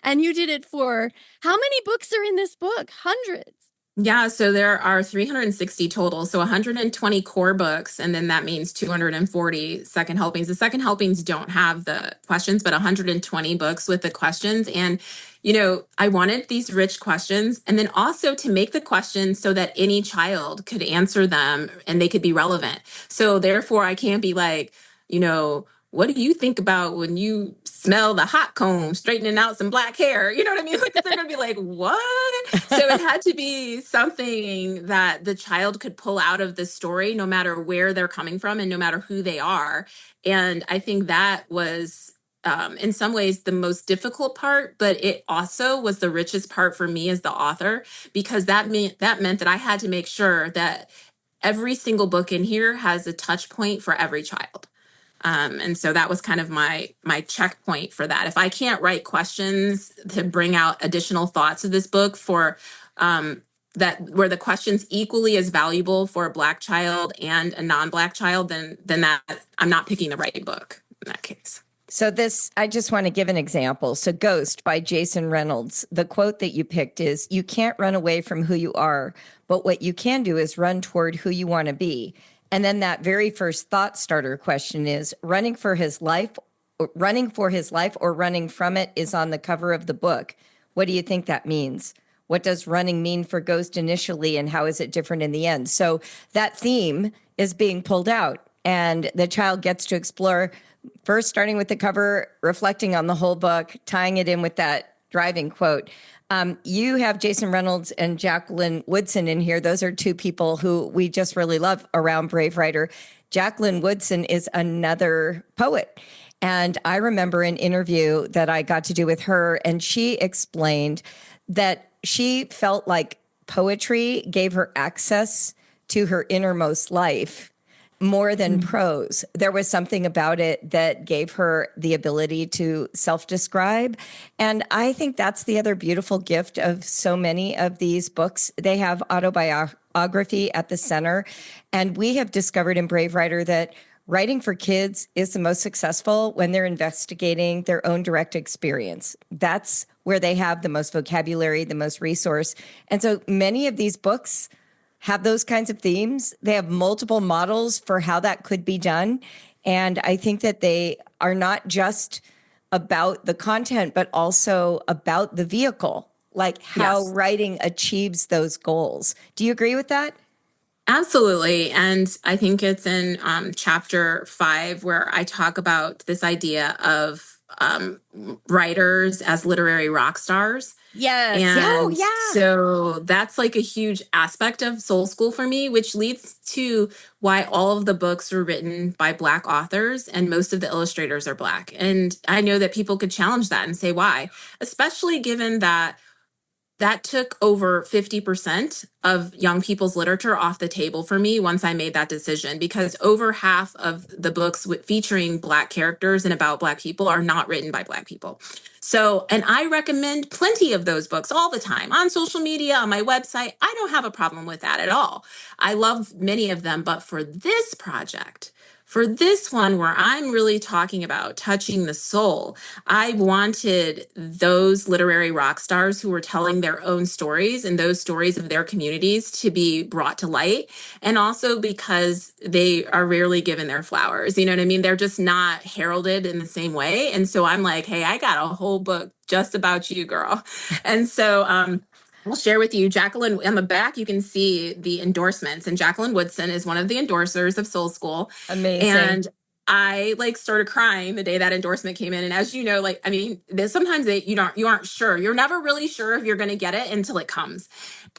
And you did it for, how many books are in this book? Hundreds. Yeah, so there are 360 total, so 120 core books, and then that means 240 second helpings. The second helpings don't have the questions, but 120 books with the questions. And, I wanted these rich questions, and then also to make the questions so that any child could answer them and they could be relevant. So therefore, I can't be like, what do you think about when you smell the hot comb straightening out some black hair? You know what I mean? Like, they're going to be like, what? So it had to be something that the child could pull out of the story, no matter where they're coming from and no matter who they are. And I think that was, in some ways, the most difficult part, but it also was the richest part for me as the author, because that meant that I had to make sure that every single book in here has a touch point for every child. And so that was kind of my checkpoint for that. If I can't write questions to bring out additional thoughts of this book for that where the questions equally as valuable for a Black child and a non-Black child, then that I'm not picking the right book in that case. So I just want to give an example. So Ghost by Jason Reynolds, the quote that you picked is, you can't run away from who you are, but what you can do is run toward who you want to be. And then that very first thought starter question is, running for his life or running from it is on the cover of the book. What do you think that means? What does running mean for Ghost initially, and how is it different in the end? So that theme is being pulled out. And the child gets to explore, first starting with the cover, reflecting on the whole book, tying it in with that driving quote. You have Jason Reynolds and Jacqueline Woodson in here. Those are two people who we just really love around Brave Writer. Jacqueline Woodson is another poet. And I remember an interview that I got to do with her, and she explained that she felt like poetry gave her access to her innermost life more than prose. There was something about it that gave her the ability to self-describe. And I think that's the other beautiful gift of so many of these books. They have autobiography at the center. And we have discovered in Brave Writer that writing for kids is the most successful when they're investigating their own direct experience. That's where they have the most vocabulary, the most resource. And so many of these books have those kinds of themes. They have multiple models for how that could be done. And I think that they are not just about the content, but also about the vehicle, like how writing achieves those goals. Do you agree with that? Absolutely. And I think it's in chapter 5 where I talk about this idea of writers as literary rock stars. Yes. And so that's like a huge aspect of Soul School for me, which leads to why all of the books were written by Black authors and most of the illustrators are Black. And I know that people could challenge that and say why, especially given that that took over 50% of young people's literature off the table for me once I made that decision, because over half of the books featuring Black characters and about Black people are not written by Black people. So, and I recommend plenty of those books all the time on social media, on my website. I don't have a problem with that at all. I love many of them, but for this project, for this one where I'm really talking about touching the soul, I wanted those literary rock stars who were telling their own stories and those stories of their communities to be brought to light. And also because they are rarely given their flowers. You know what I mean? They're just not heralded in the same way. And so I'm like, hey, I got a whole book just about you, girl. And so, I'll share with you, Jacqueline, on the back, you can see the endorsements. And Jacqueline Woodson is one of the endorsers of Soul School. Amazing. And I started crying the day that endorsement came in. And as you know, I mean, sometimes you aren't sure. You're never really sure if you're going to get it until it comes.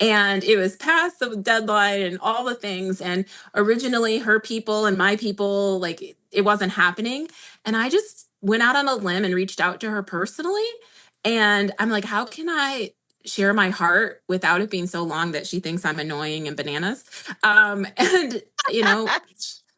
And it was past the deadline and all the things. And originally her people and my people, it wasn't happening. And I just went out on a limb and reached out to her personally. And I'm like, how can I share my heart without it being so long that she thinks I'm annoying and bananas? And,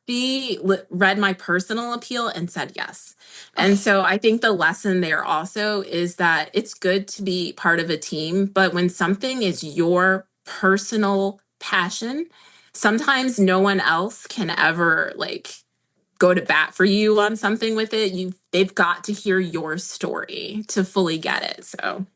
she read my personal appeal and said yes. And so I think the lesson there also is that it's good to be part of a team, but when something is your personal passion, sometimes no one else can ever go to bat for you on something with it. They've got to hear your story to fully get it. So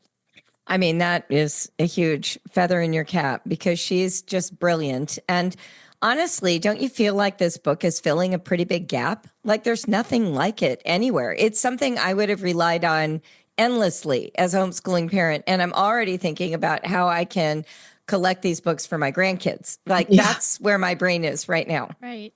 I mean, that is a huge feather in your cap because she's just brilliant. And honestly, don't you feel like this book is filling a pretty big gap? Like there's nothing like it anywhere. It's something I would have relied on endlessly as a homeschooling parent. And I'm already thinking about how I can collect these books for my grandkids. That's where my brain is right now. Right.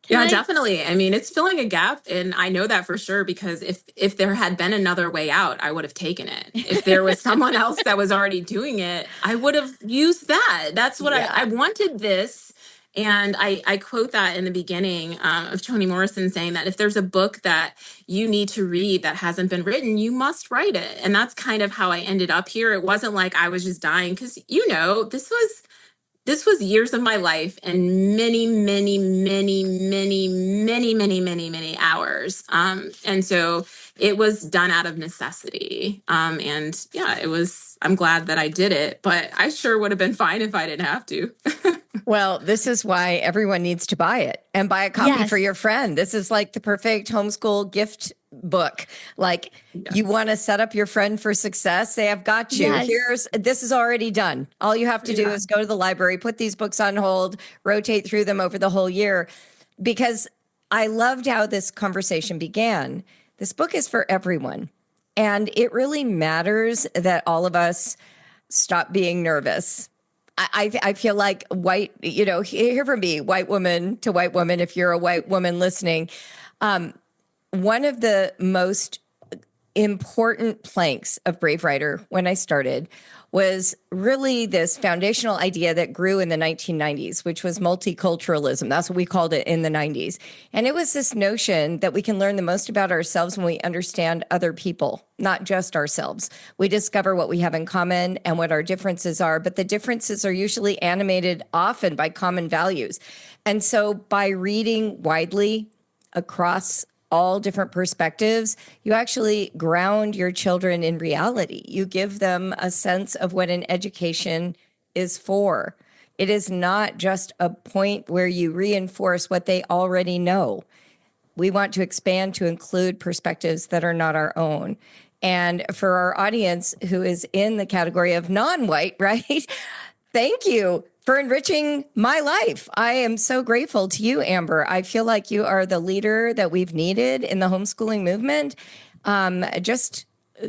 Definitely. I mean, it's filling a gap. And I know that for sure, because if there had been another way out, I would have taken it. If there was someone else that was already doing it, I would have used that. That's what I wanted this. And I quote that in the beginning of Toni Morrison saying that if there's a book that you need to read that hasn't been written, you must write it. And that's kind of how I ended up here. It wasn't like I was just dying because, this was years of my life and many, many, many, many, many, many, many, many hours. And so it was done out of necessity. I'm glad that I did it, but I sure would have been fine if I didn't have to. Well, this is why everyone needs to buy it and buy a copy for your friend. This is like the perfect homeschool gift book. You want to set up your friend for success, they have got you. Yes. This is already done. All you have to do is go to the library, put these books on hold, rotate through them over the whole year. Because I loved how this conversation began. This book is for everyone. And it really matters that all of us stop being nervous I feel like hear from me, white woman to white woman, if you're a white woman listening. One of the most important planks of Brave Writer when I started was really this foundational idea that grew in the 1990s, which was multiculturalism. That's what we called it in the 90s. And it was this notion that we can learn the most about ourselves when we understand other people, not just ourselves. We discover what we have in common and what our differences are, but the differences are usually animated often by common values. And so by reading widely across all different perspectives, you actually ground your children in reality. You give them a sense of what an education is for. It is not just a point where you reinforce what they already know. We want to expand to include perspectives that are not our own. And for our audience who is in the category of non-white, right? Thank you for enriching my life. I am so grateful to you, Amber. I feel like you are the leader that we've needed in the homeschooling movement. Just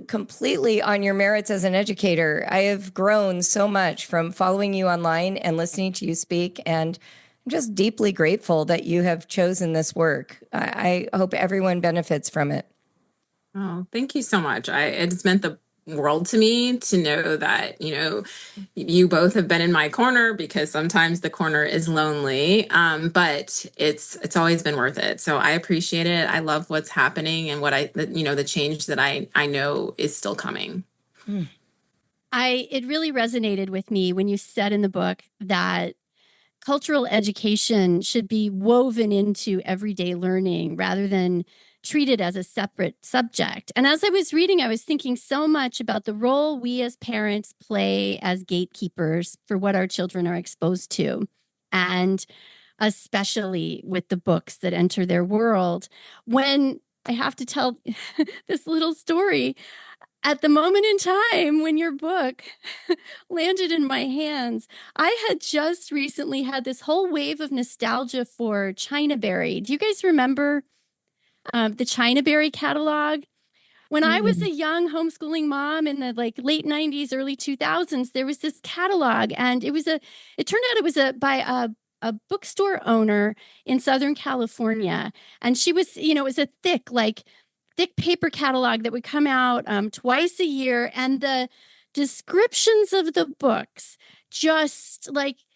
completely on your merits as an educator. I have grown so much from following you online and listening to you speak. And I'm just deeply grateful that you have chosen this work. I hope everyone benefits from it. Oh, thank you so much. It's meant the world to me to know that, you both have been in my corner, because sometimes the corner is lonely. But it's always been worth it. So I appreciate it. I love what's happening and the change that I know is still coming. It really resonated with me when you said in the book that cultural education should be woven into everyday learning rather than treated as a separate subject. And as I was reading, I was thinking so much about the role we as parents play as gatekeepers for what our children are exposed to, and especially with the books that enter their world. When I have to tell this little story, at the moment in time when your book landed in my hands, I had just recently had this whole wave of nostalgia for Chinaberry. Do you guys remember the Chinaberry catalog? When I was a young homeschooling mom in the late 90s, early 2000s, there was this catalog, and it turned out it was by a bookstore owner in Southern California. And she was, it was a thick paper catalog that would come out twice a year. And the descriptions of the books, just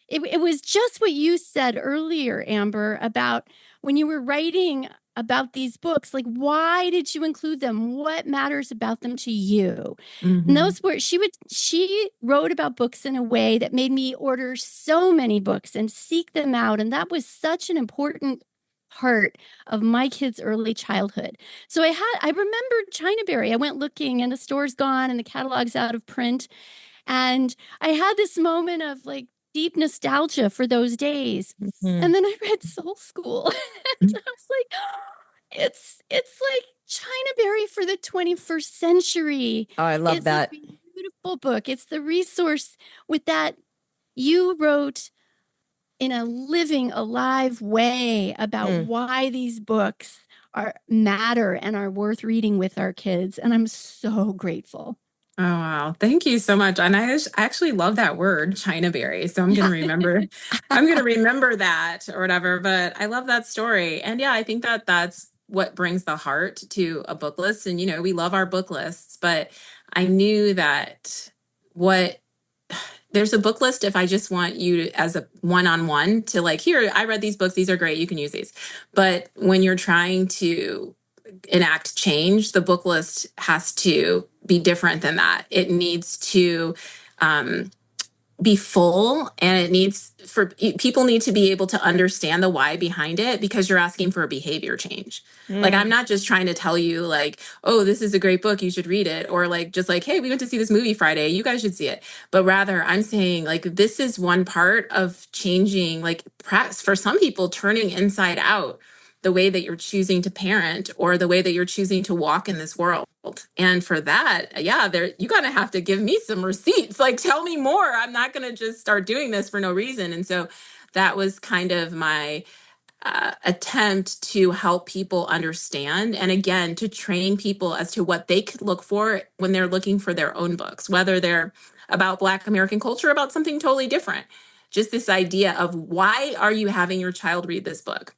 it was just what you said earlier, Amber, about when you were writing about these books, why did you include them? What matters about them to you? And those were, she wrote about books in a way that made me order so many books and seek them out. And that was such an important part of my kids' early childhood. So I remembered Chinaberry. I went looking and the store's gone and the catalog's out of print. And I had this moment of deep nostalgia for those days. And then I read Soul School. And I was like, it's like Chinaberry for the 21st century. Oh, I love that. It's a beautiful book. It's the resource with that you wrote in a living, alive way about why these books matter and are worth reading with our kids. And I'm so grateful. Oh, wow. Thank you so much. And I actually love that word, Chinaberry. So I'm going to remember, that or whatever, but I love that story. And yeah, I think that that's what brings the heart to a book list. And, we love our book lists, but I knew that there's a book list if I just want you as a one-on-one to here, I read these books. These are great. You can use these. But when you're trying to enact change, the book list has to be different than that. It needs to be full, and people need to be able to understand the why behind it, because you're asking for a behavior change. I'm not just trying to tell you oh, this is a great book, you should read it, or hey, we went to see this movie Friday, you guys should see it. But rather I'm saying this is one part of changing, perhaps for some people, turning inside out the way that you're choosing to parent or the way that you're choosing to walk in this world. And for that, you're going to have to give me some receipts. Tell me more. I'm not going to just start doing this for no reason. And so that was kind of my attempt to help people understand, and again, to train people as to what they could look for when they're looking for their own books, whether they're about Black American culture, about something totally different. Just this idea of, why are you having your child read this book?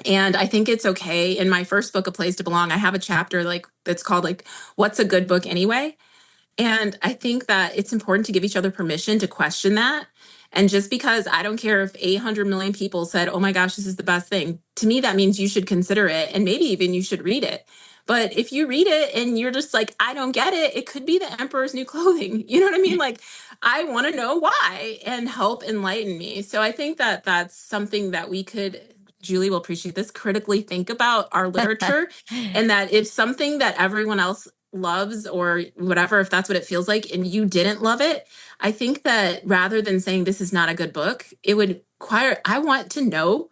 And I think it's okay. In my first book, A Place to Belong, I have a chapter that's called What's a Good Book Anyway? And I think that it's important to give each other permission to question that. And just because, I don't care if 800 million people said, oh my gosh, this is the best thing, to me, that means you should consider it, and maybe even you should read it. But if you read it and you're just like, I don't get it, it could be the Emperor's New Clothing. You know what I mean? I want to know why and help enlighten me. So I think that that's something that we could, Julie will appreciate this, critically think about our literature. And that if something that everyone else loves, or whatever, if that's what it feels like, and you didn't love it, I think that rather than saying this is not a good book, it would require, I want to know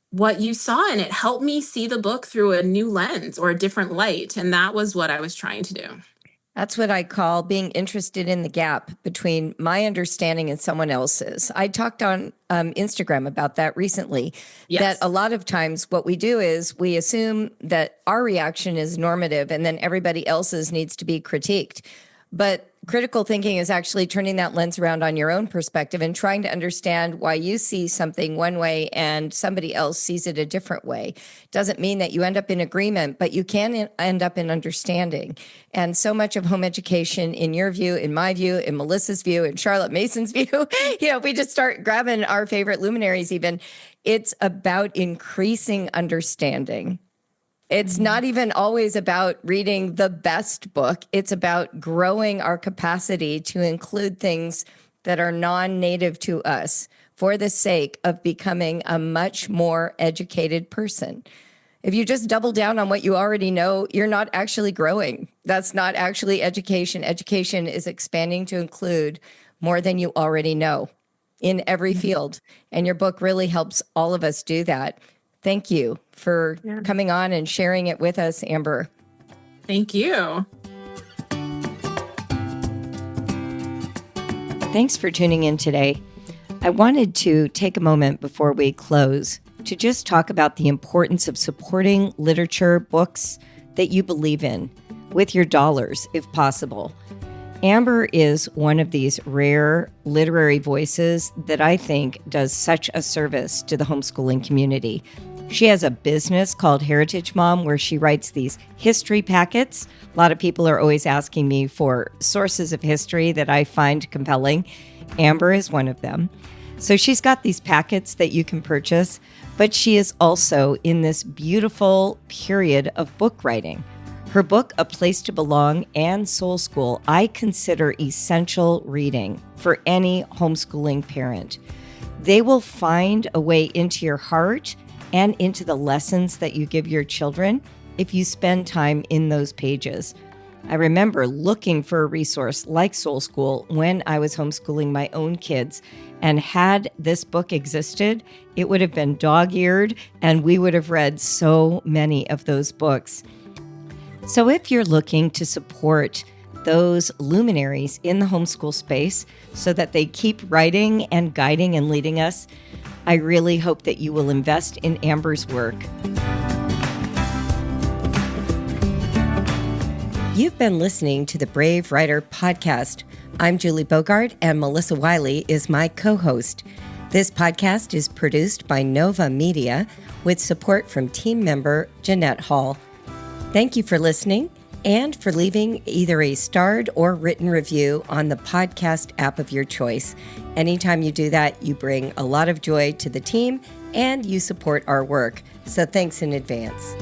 what you saw in it. Help me see the book through a new lens or a different light. And that was what I was trying to do. That's what I call being interested in the gap between my understanding and someone else's. I talked on Instagram about that recently, Yes. that a lot of times what we do is we assume that our reaction is normative and then everybody else's needs to be critiqued. But critical thinking is actually turning that lens around on your own perspective and trying to understand why you see something one way and somebody else sees it a different way. Doesn't mean that you end up in agreement, but you can end up in understanding. And so much of home education, in your view, in my view, in Melissa's view, in Charlotte Mason's view, we just start grabbing our favorite luminaries even. It's about increasing understanding. It's not even always about reading the best book. It's about growing our capacity to include things that are non-native to us for the sake of becoming a much more educated person. If you just double down on what you already know, you're not actually growing. That's not actually education. Education is expanding to include more than you already know in every field. And your book really helps all of us do that. Thank you for coming on and sharing it with us, Amber. Thank you. Thanks for tuning in today. I wanted to take a moment before we close to just talk about the importance of supporting literature, books that you believe in with your dollars, if possible. Amber is one of these rare literary voices that I think does such a service to the homeschooling community. She has a business called Heritage Mom where she writes these history packets. A lot of people are always asking me for sources of history that I find compelling. Amber is one of them. So she's got these packets that you can purchase, but she is also in this beautiful period of book writing. Her book, A Place to Belong and Soul School, I consider essential reading for any homeschooling parent. They will find a way into your heart and into the lessons that you give your children if you spend time in those pages. I remember looking for a resource like Soul School when I was homeschooling my own kids, and had this book existed, it would have been dog-eared, and we would have read so many of those books. So if you're looking to support those luminaries in the homeschool space so that they keep writing and guiding and leading us, I really hope that you will invest in Amber's work. You've been listening to the Brave Writer Podcast. I'm Julie Bogart, and Melissa Wiley is my co-host. This podcast is produced by Nova Media with support from team member Jeanette Hall. Thank you for listening and for leaving either a starred or written review on the podcast app of your choice. Anytime you do that, you bring a lot of joy to the team and you support our work. So thanks in advance.